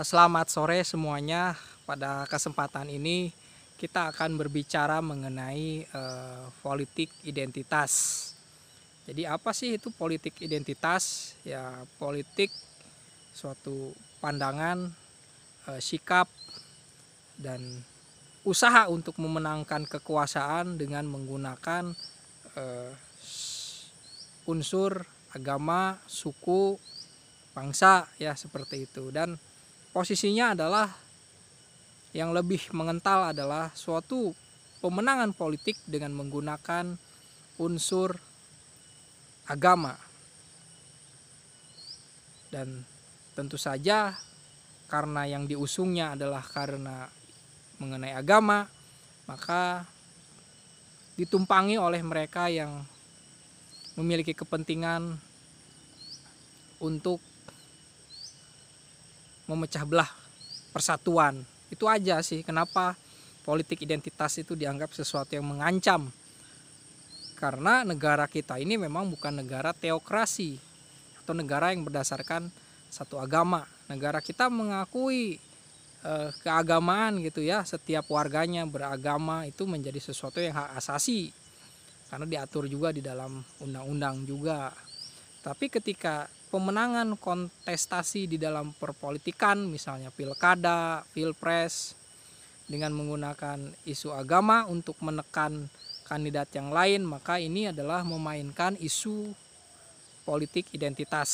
Selamat sore semuanya. Pada kesempatan ini kita akan berbicara mengenai politik identitas. Jadi apa sih itu politik identitas? Ya, politik suatu pandangan, sikap dan usaha untuk memenangkan kekuasaan dengan menggunakan eh, unsur agama, suku, bangsa, ya seperti itu. Dan posisinya adalah yang lebih mengental adalah suatu pemenangan politik dengan menggunakan unsur agama. Dan tentu saja karena yang diusungnya adalah karena mengenai agama, maka ditumpangi oleh mereka yang memiliki kepentingan untuk memecah belah persatuan. Itu aja sih kenapa politik identitas itu dianggap sesuatu yang mengancam. Karena negara kita ini memang bukan negara teokrasi atau negara yang berdasarkan satu agama. Negara kita mengakui keagamaan gitu ya. Setiap warganya beragama itu menjadi sesuatu yang hak asasi. Karena diatur juga di dalam undang-undang juga. Tapi ketika pemenangan kontestasi di dalam perpolitikan, misalnya pilkada, pilpres, dengan menggunakan isu agama untuk menekan kandidat yang lain, maka ini adalah memainkan isu politik identitas.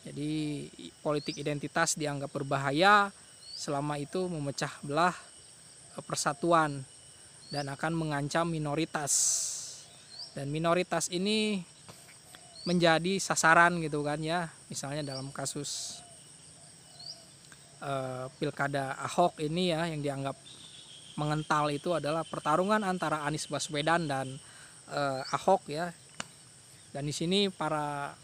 Jadi politik identitas dianggap berbahaya selama itu memecah belah persatuan dan akan mengancam minoritas. Dan minoritas ini menjadi sasaran gitu kan ya. Misalnya dalam kasus pilkada Ahok ini ya, yang dianggap mengental itu adalah pertarungan antara Anies Baswedan dan Ahok ya. Dan di sini para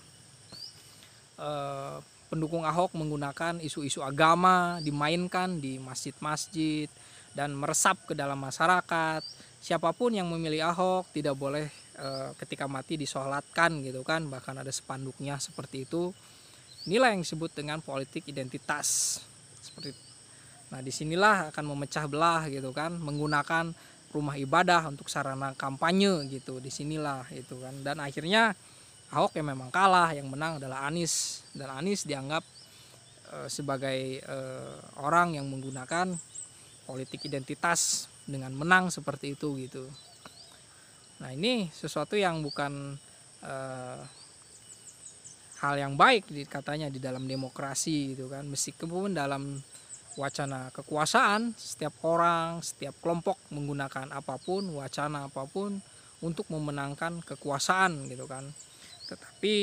pendukung Ahok menggunakan isu-isu agama dimainkan di masjid-masjid dan meresap ke dalam masyarakat. Siapapun yang memilih Ahok tidak boleh ketika mati disolatkan gitu kan, bahkan ada spanduknya seperti itu. Inilah yang disebut dengan politik identitas seperti itu. Nah, disinilah akan memecah belah gitu kan, menggunakan rumah ibadah untuk sarana kampanye gitu. Disinilah itu kan, dan akhirnya Ahok yang memang kalah, yang menang adalah Anies, dan Anies dianggap sebagai orang yang menggunakan politik identitas dengan menang seperti itu gitu. Nah, ini sesuatu yang bukan hal yang baik katanya di dalam demokrasi gitu kan. Meskipun dalam wacana kekuasaan setiap orang, setiap kelompok menggunakan apapun, wacana apapun untuk memenangkan kekuasaan gitu kan. Tetapi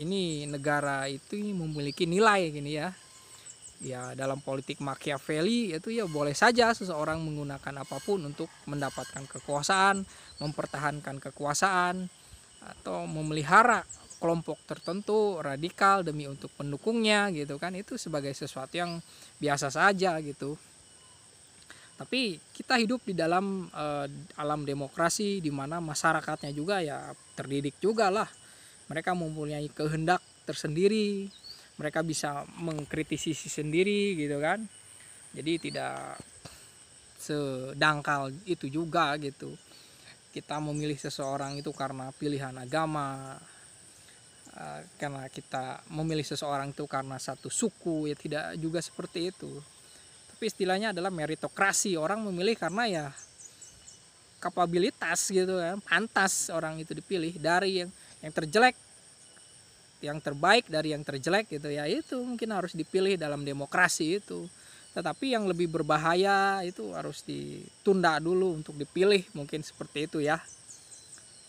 ini negara itu memiliki nilai gini ya. Ya, dalam politik Machiavelli itu ya boleh saja seseorang menggunakan apapun untuk mendapatkan kekuasaan, mempertahankan kekuasaan, atau memelihara kelompok tertentu radikal demi untuk pendukungnya gitu kan. Itu sebagai sesuatu yang biasa saja gitu. Tapi kita hidup di dalam alam demokrasi di mana masyarakatnya juga ya terdidik juga lah. Mereka mempunyai kehendak tersendiri, mereka bisa mengkritisi sendiri gitu kan. Jadi tidak sedangkal itu juga gitu. Kita memilih seseorang itu karena pilihan agama, karena kita memilih seseorang itu karena satu suku, ya tidak juga seperti itu. Tapi istilahnya adalah meritokrasi, orang memilih karena ya kapabilitas gitu kan, pantas orang itu dipilih dari yang terjelek, yang terbaik dari yang terjelek gitu ya. Itu mungkin harus dipilih dalam demokrasi itu. Tetapi yang lebih berbahaya itu harus ditunda dulu untuk dipilih, mungkin seperti itu ya.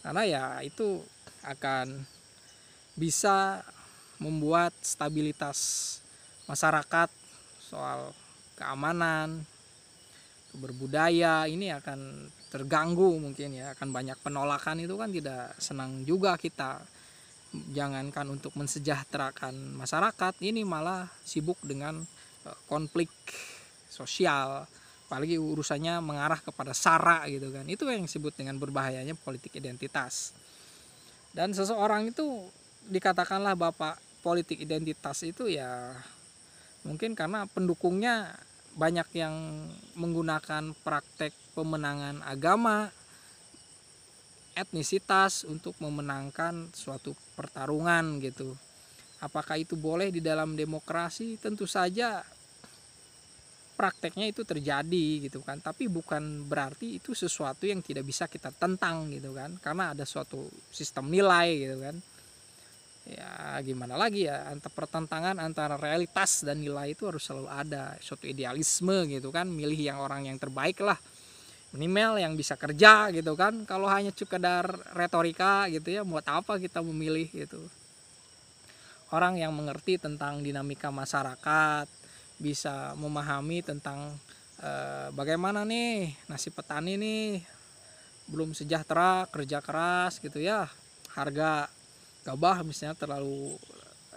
Karena ya itu akan bisa membuat stabilitas masyarakat soal keamanan, berbudaya ini akan terganggu mungkin ya, akan banyak penolakan. Itu kan tidak senang juga kita. Jangankan untuk mensejahterakan masyarakat, ini malah sibuk dengan konflik sosial, apalagi urusannya mengarah kepada sara gitu kan. Itu yang disebut dengan berbahayanya politik identitas. Dan seseorang itu dikatakanlah bapak politik identitas itu ya Mungkin karena pendukungnya banyak yang menggunakan praktek pemenangan agama, etnisitas untuk memenangkan suatu pertarungan gitu. Apakah itu boleh di dalam demokrasi? Tentu saja prakteknya itu terjadi gitu kan, tapi bukan berarti itu sesuatu yang tidak bisa kita tentang gitu kan, karena ada suatu sistem nilai gitu kan. Ya gimana lagi ya, pertentangan antara realitas dan nilai itu harus selalu ada, suatu idealisme gitu kan, milih yang orang yang terbaik lah, minimal yang bisa kerja gitu kan. Kalau hanya sekedar retorika gitu ya, buat apa kita memilih gitu. Orang yang mengerti tentang dinamika masyarakat, bisa memahami tentang bagaimana nih nasib petani nih, belum sejahtera, kerja keras gitu ya, harga gabah misalnya terlalu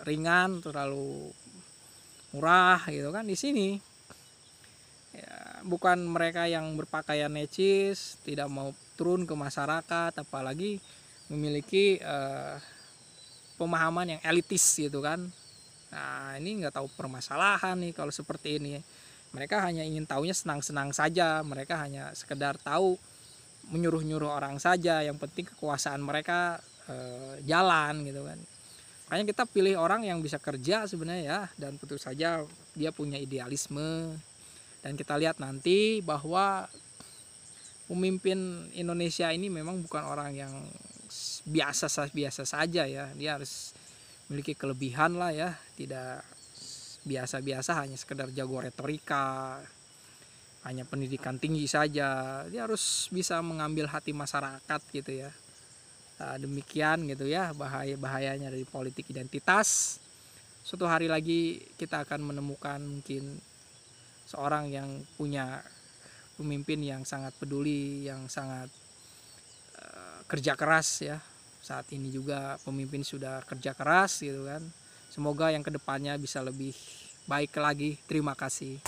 ringan, terlalu murah gitu kan. Di sini ya, bukan mereka yang berpakaian necis, tidak mau turun ke masyarakat, apalagi memiliki pemahaman yang elitis gitu kan. Nah ini nggak tahu permasalahan nih kalau seperti ini. Mereka hanya ingin taunya senang-senang saja, mereka hanya sekedar tahu, menyuruh-nyuruh orang saja, yang penting kekuasaan mereka jalan gitu kan. Makanya kita pilih orang yang bisa kerja sebenarnya ya, dan tentu saja dia punya idealisme. Dan kita lihat nanti bahwa pemimpin Indonesia ini memang bukan orang yang biasa saja ya, dia harus memiliki kelebihan lah ya, tidak biasa-biasa hanya sekedar jago retorika, hanya pendidikan tinggi saja. Dia harus bisa mengambil hati masyarakat gitu ya. Nah, demikian gitu ya bahayanya dari politik identitas. Suatu hari lagi kita akan menemukan mungkin seorang yang punya pemimpin yang sangat peduli, yang sangat kerja keras ya. Saat ini juga pemimpin sudah kerja keras gitu kan. Semoga yang kedepannya bisa lebih baik lagi. Terima kasih.